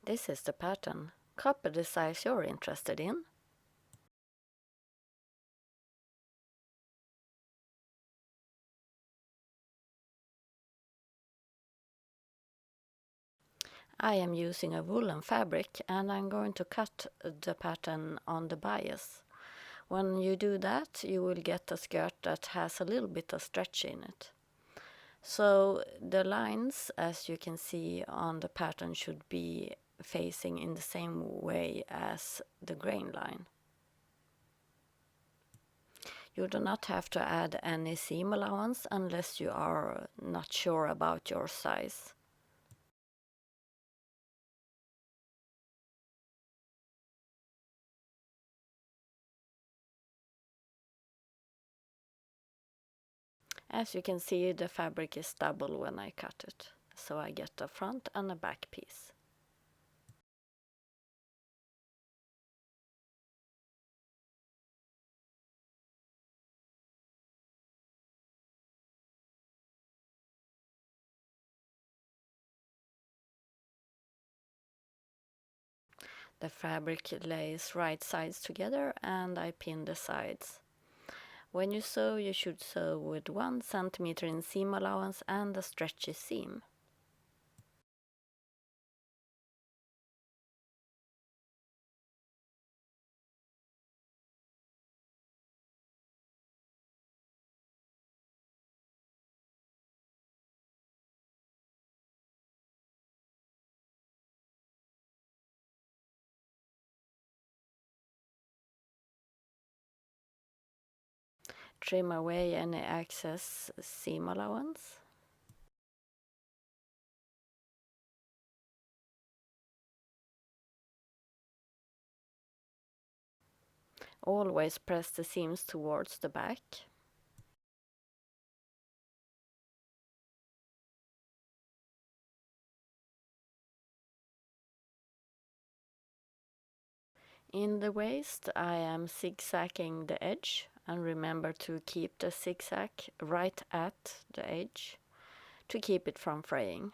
This is the pattern. Copy the size you're interested in. I am using a woolen fabric and I'm going to cut the pattern on the bias. When you do that, you will get a skirt that has a little bit of stretch in it. So the lines, as you can see on the pattern, should be facing in the same way as the grain line. You do not have to add any seam allowance unless you are not sure about your size. As you can see, the fabric is double when I cut it, so I get a front and a back piece. The fabric lays right sides together and I pin the sides. When you sew, you should sew with 1 centimeter in seam allowance and a stretchy seam. Trim away any excess seam allowance. Always press the seams towards the back. In the waist, I am zigzagging the edge, and remember to keep the zigzag right at the edge to keep it from fraying.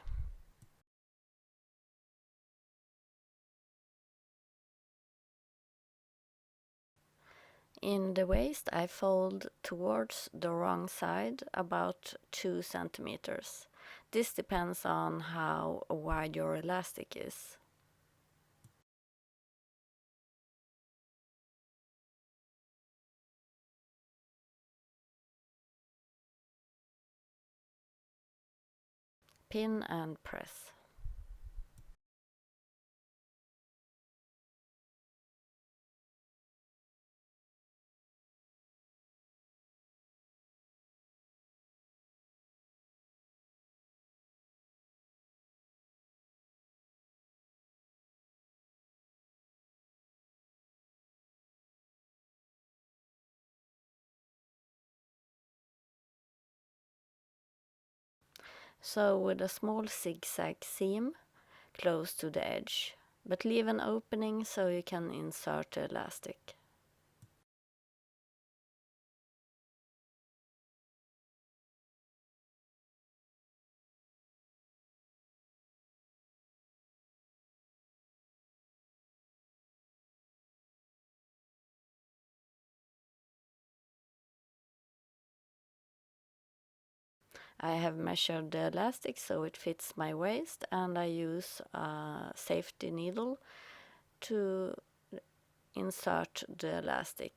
In the waist, I fold towards the wrong side about 2 centimeters. This depends on how wide your elastic is. Pin and press. Sew with a small zigzag seam close to the edge, but leave an opening so you can insert the elastic. I have measured the elastic so it fits my waist, and I use a safety needle to insert the elastic.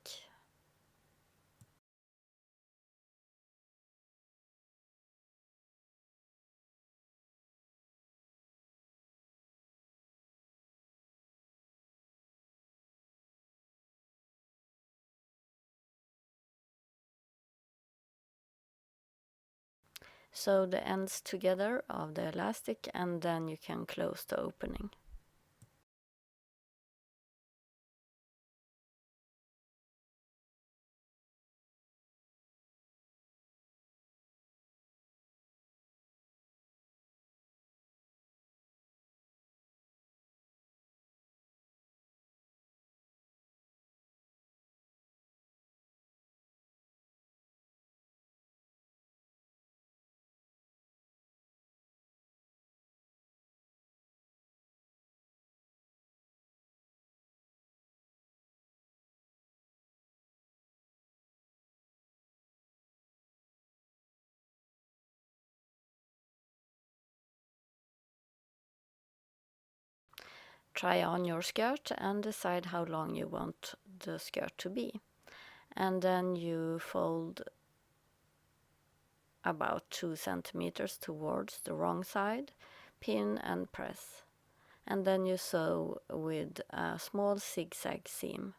Sew the ends together of the elastic and then you can close the opening. try on your skirt and decide how long you want the skirt to be. And then you fold about 2 centimeters towards the wrong side, pin and press. And then you sew with a small zigzag seam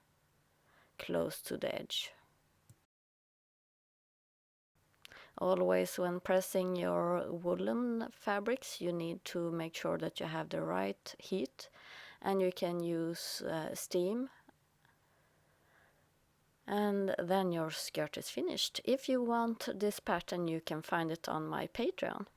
close to the edge. Always when pressing your woolen fabrics, you need to make sure that you have the right heat, and you can use steam, and then your skirt is finished. If you want this pattern, you can find it on my Patreon.